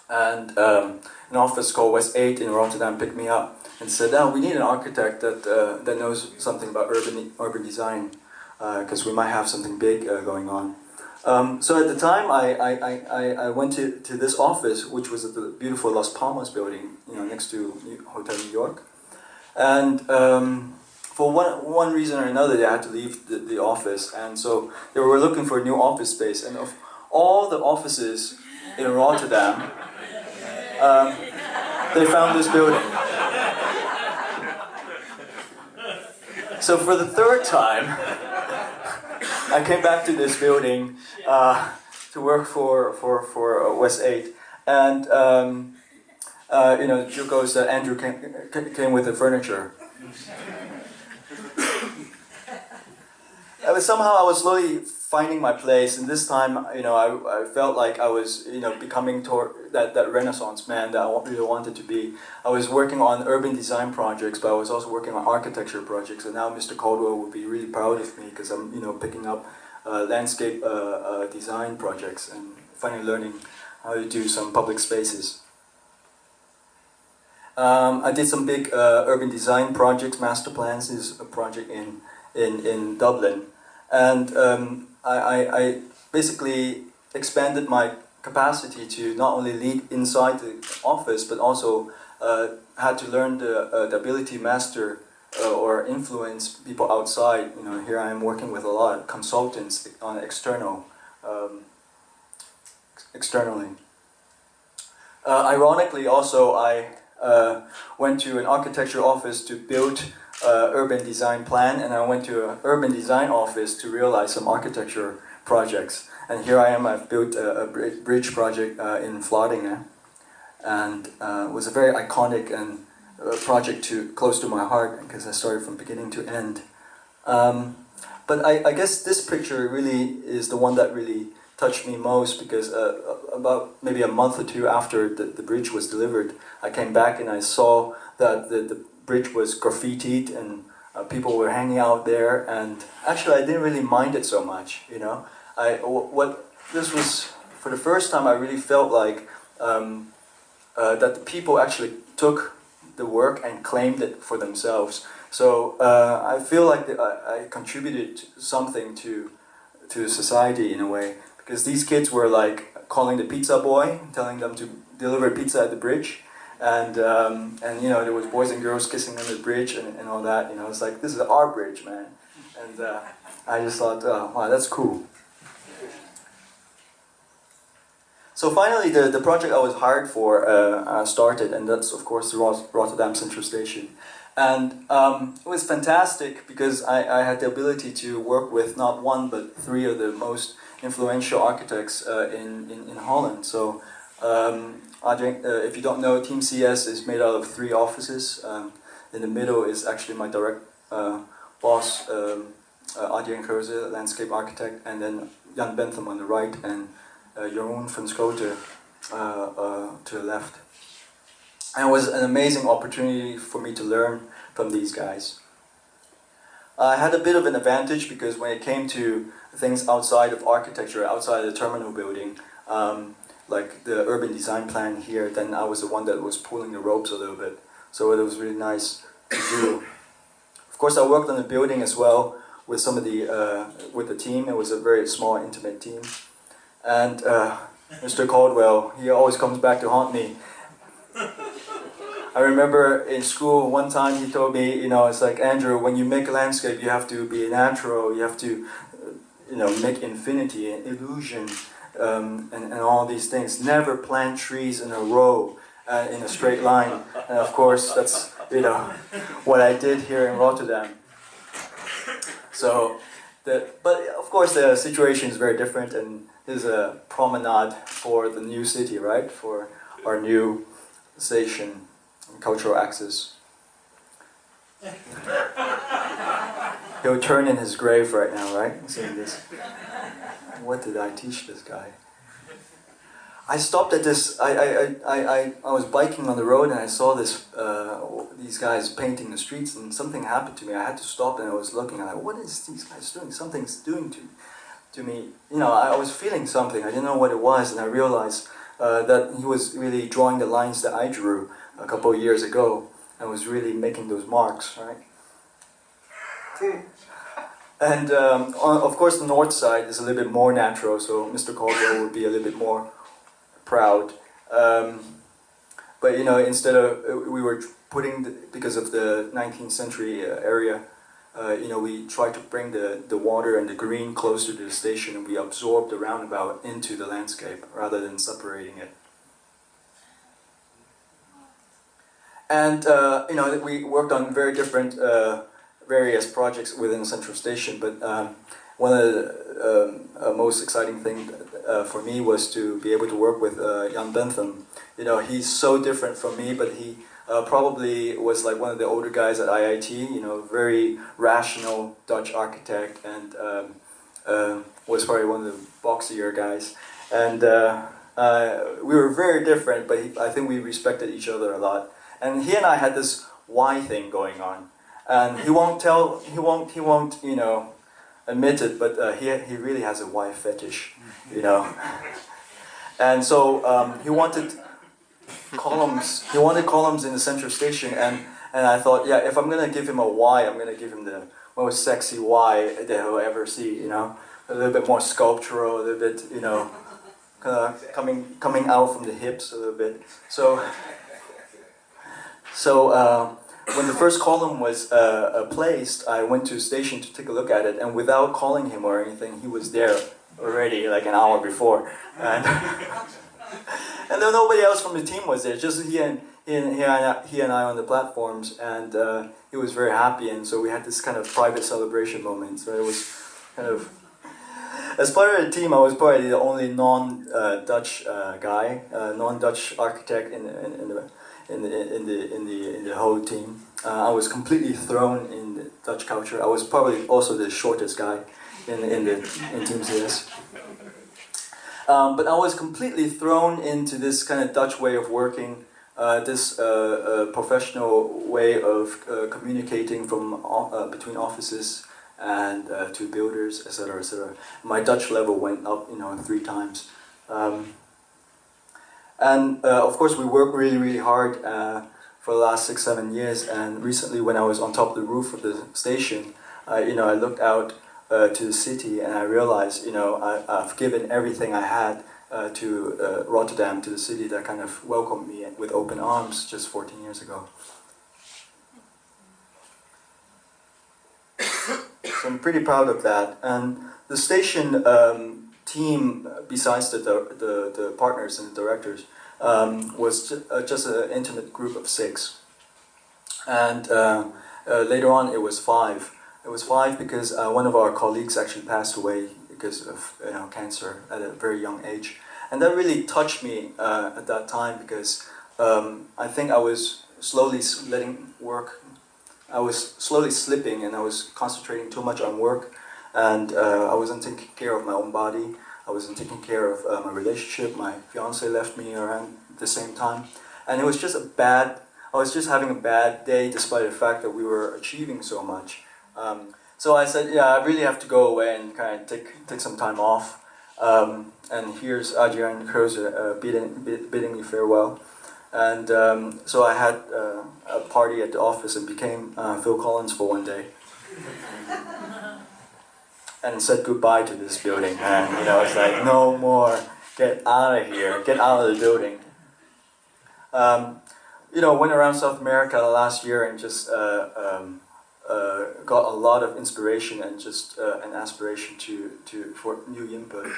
And an office called West 8 in Rotterdam picked me up and said, "Oh, we need an architect that knows something about urban design, because we might have something big going on." So at the time, I went to this office, which was at the beautiful Las Palmas building, next to Hotel New York. And for one reason or another, they had to leave the office, and so they were looking for a new office space. And of all the offices in Rotterdam, they found this building. So for the third time, I came back to this building to work for West 8, and Joko's Andrew came with the furniture. Somehow I was slowly finding my place, and this time, I felt like I was, becoming that Renaissance man that I really wanted to be. I was working on urban design projects, but I was also working on architecture projects, and now Mr. Caldwell would be really proud of me because I'm, picking up landscape design projects and finally learning how to do some public spaces. I did some big urban design projects. Master Plans is a project in Dublin. And I basically expanded my capacity to not only lead inside the office, but also had to learn the ability to master or influence people outside. Here I am working with a lot of consultants on externally. Ironically, also I went to an architecture office to build urban design plan, and I went to an urban design office to realize some architecture projects. And here I am, I've built a bridge project in Vlaardingen, and it was a very iconic and project close to my heart because I started from beginning to end. But I guess this picture really is the one that really touched me most, because about maybe a month or two after the bridge was delivered, I came back and I saw that the bridge was graffitied and people were hanging out there, and actually I didn't really mind it so much. This was for the first time I really felt like that the people actually took the work and claimed it for themselves. So I feel like I contributed something to society in a way, because these kids were like calling the pizza boy, telling them to deliver pizza at the bridge. And there was boys and girls kissing on the bridge and all that. It's like, this is our bridge, man. And I just thought, wow, that's cool. So finally, the project I was hired for started, and that's of course the Rotterdam Central Station. And it was fantastic because I had the ability to work with not one but three of the most influential architects in Holland. So. Adriaan, if you don't know, TeamCS is made out of 3 offices. In the middle is actually my direct boss, Adriaan Geuze, landscape architect, and then Benthem on the right, and Jeroen from Schooten to the left. And it was an amazing opportunity for me to learn from these guys. I had a bit of an advantage because when it came to things outside of architecture, outside of the terminal building, like the urban design plan here, then I was the one that was pulling the ropes a little bit. So it was really nice to do. Of course, I worked on the building as well with some of with the team. It was a very small, intimate team. And Mr. Caldwell, he always comes back to haunt me. I remember in school one time he told me, it's like, Andrew, when you make a landscape, you have to be natural. You have to, make infinity and illusion. And all these things. Never plant trees in a row, in a straight line. And of course, that's what I did here in Rotterdam. So, but of course the situation is very different, and this is a promenade for the new city, right? For our new station and cultural axis. He'll turn in his grave right now, right? Seeing this. What did I teach this guy? I stopped at this. I was biking on the road and I saw these guys painting the streets, and something happened to me. I had to stop and I was looking. I'm like, what is these guys doing? Something's doing to me. I was feeling something. I didn't know what it was, and I realized that he was really drawing the lines that I drew a couple of years ago, and was really making those marks, right? And of course the north side is a little bit more natural, so Mr. Caldwell would be a little bit more proud. But you know, instead of, we were putting, because of the 19th century area, you know, we tried to bring the water and the green closer to the station, and we absorbed the roundabout into the landscape rather than separating it. And you know, we worked on very different various projects within Central Station, but one of the most exciting things for me was to be able to work with Benthem. You know, he's so different from me, but he probably was like one of the older guys at IIT, you know, very rational Dutch architect, and was probably one of the boxier guys. And we were very different, but I think we respected each other a lot. And he and I had this why thing going on. And he won't, you know, admit it, but he really has a why fetish, you know. And so he wanted columns in the Central Station, and I thought, yeah, if I'm gonna give him a why, I'm gonna give him the most sexy why that he'll ever see, you know, a little bit more sculptural, a little bit, you know, kind of coming out from the hips a little bit. So when the first column was placed, I went to the station to take a look at it, and without calling him or anything, he was there already, like an hour before. And and then nobody else from the team was there, just he and I on the platforms, and he was very happy, and so we had this kind of private celebration moment. So it was kind of, as part of the team, I was probably the only non-Dutch guy, non-Dutch architect in the whole team. I was completely thrown in the Dutch culture. I was probably also the shortest guy in TeamCS. But I was completely thrown into this kind of Dutch way of working, this professional way of communicating from between offices and to builders, etc., etc. My Dutch level went up, you know, 3 times. And of course we worked really, really hard for the last 6-7 years, and recently when I was on top of the roof of the station, you know, I looked out to the city, and I realized, you know, I've given everything I had to Rotterdam, to the city that kind of welcomed me with open arms just 14 years ago. So I'm pretty proud of that. And the station team, besides the partners and the directors, was just an intimate group of 6. And later on it was 5. It was 5 because one of our colleagues actually passed away because of, you know, cancer at a very young age. And that really touched me at that time, because I think I was slowly letting work. I was slowly slipping, and I was concentrating too much on work, and I wasn't taking care of my own body. I wasn't taking care of my relationship. My fiance left me around the same time, and it was just I was just having a bad day, despite the fact that we were achieving so much. So I said, yeah, I really have to go away and kind of take some time off. And here's Adriaan Geuze bidding me farewell. And so I had a party at the office and became Phil Collins for one day. And said goodbye to this building. And you know, it's like, no more, get out of here, get out of the building. You know, went around South America last year and just got a lot of inspiration and just an aspiration for new input.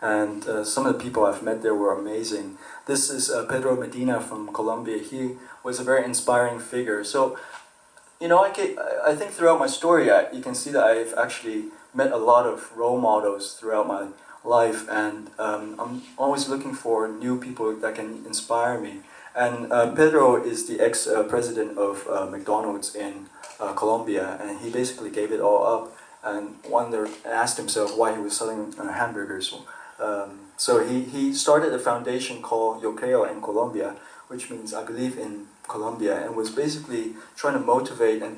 And some of the people I've met there were amazing. This is Pedro Medina from Colombia. He was a very inspiring figure. So, you know, I think throughout my story, you can see that I've actually met a lot of role models throughout my life, and I'm always looking for new people that can inspire me. And Pedro is the ex-president of McDonald's in Colombia, and he basically gave it all up and asked himself why he was selling hamburgers. So he started a foundation called Yo Creo in Colombia, which means I believe in Colombia, and was basically trying to motivate and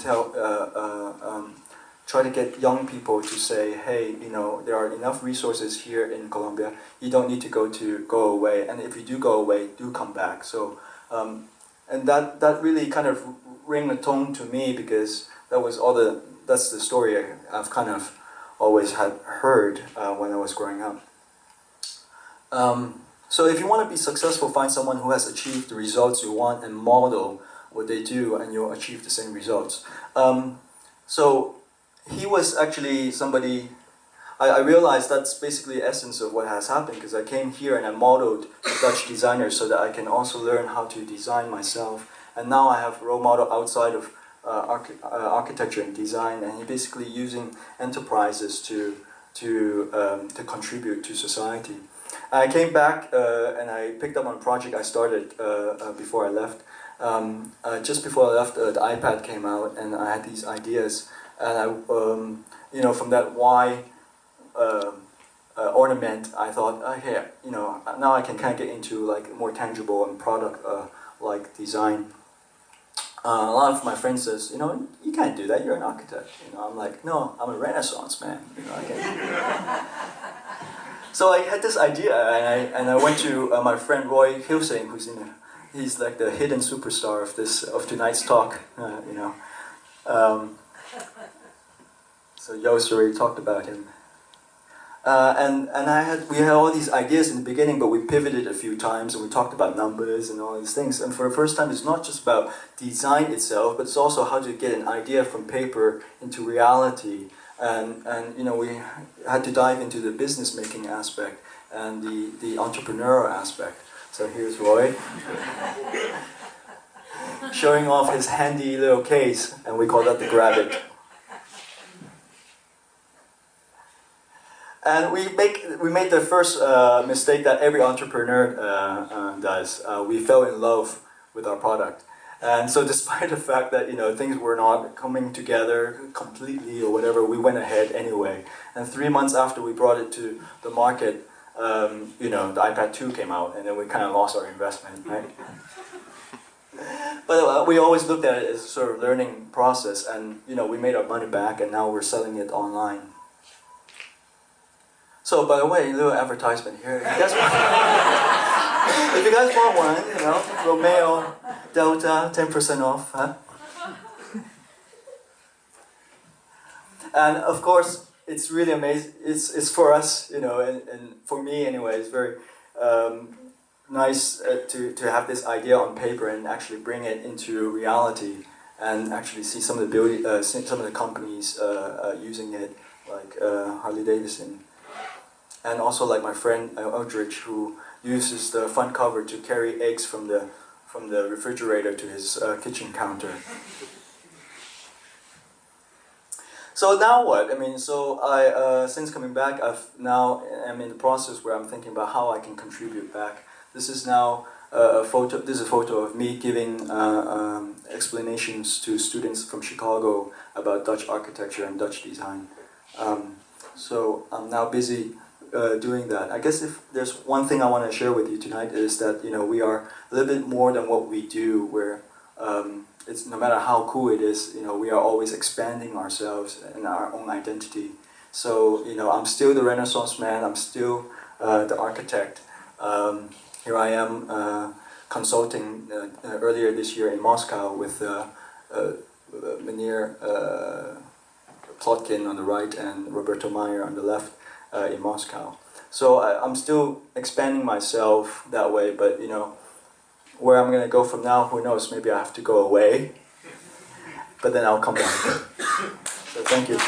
try to get young people to say, hey, you know, there are enough resources here in Colombia. You don't need to go away, and if you do go away, do come back. So, and that really kind of rang a tone to me, because that's the story I've kind of always had heard when I was growing up. So if you want to be successful, find someone who has achieved the results you want and model what they do, and you'll achieve the same results. So he was actually somebody, I realized that's basically the essence of what has happened, because I came here and I modeled Dutch designers so that I can also learn how to design myself. And now I have a role model outside of architecture and design, and he's basically using enterprises to contribute to society. I came back and I picked up on a project I started before I left. Just before I left, the iPad came out, and I had these ideas, and I, you know, from that Y ornament, I thought, hey, you know, now I can kind of get into like more tangible and product like design. A lot of my friends says, you know, you can't do that. You're an architect. You know, I'm like, no, I'm a Renaissance man. You know, I can't. So I had this idea, and I went to my friend Roy Hilsing, he's like the hidden superstar of tonight's talk. You know, so Joost already talked about him. And we had all these ideas in the beginning, but we pivoted a few times, and we talked about numbers and all these things. And for the first time, it's not just about design itself, but it's also how to get an idea from paper into reality. And you know, we had to dive into the business making aspect and the entrepreneurial aspect. So here's Roy showing off his handy little case, and we call that the Grab It. And we made the first mistake that every entrepreneur does. We fell in love with our product. And so despite the fact that, you know, things were not coming together completely or whatever, we went ahead anyway. And 3 months after we brought it to the market, you know, the iPad 2 came out, and then we kind of lost our investment, right? But we always looked at it as a sort of learning process, and, you know, we made our money back, and now we're selling it online. So, by the way, a little advertisement here. If you guys want one, you know, Romeo Delta, 10% off, huh? And of course, it's really amazing. It's for us, you know, and for me anyway, it's very nice to have this idea on paper and actually bring it into reality, and actually see some of the companies using it, like Harley Davidson. And also like my friend Eldridge, who uses the front cover to carry eggs from the refrigerator to his kitchen counter. So now what? I mean, so I since coming back, I'm in the process where I'm thinking about how I can contribute back. This is now a photo. This is a photo of me giving explanations to students from Chicago about Dutch architecture and Dutch design. So I'm now busy doing that. I guess if there's one thing I want to share with you tonight is that, you know, we are a little bit more than what we do, where it's no matter how cool it is, you know, we are always expanding ourselves and our own identity. So, you know, I'm still the Renaissance man, I'm still the architect. Here I am consulting earlier this year in Moscow with Meneer Plotkin on the right and Roberto Meyer on the left. In Moscow. So I'm still expanding myself that way, but you know, where I'm gonna go from now, who knows, maybe I have to go away, but then I'll come back. So thank you.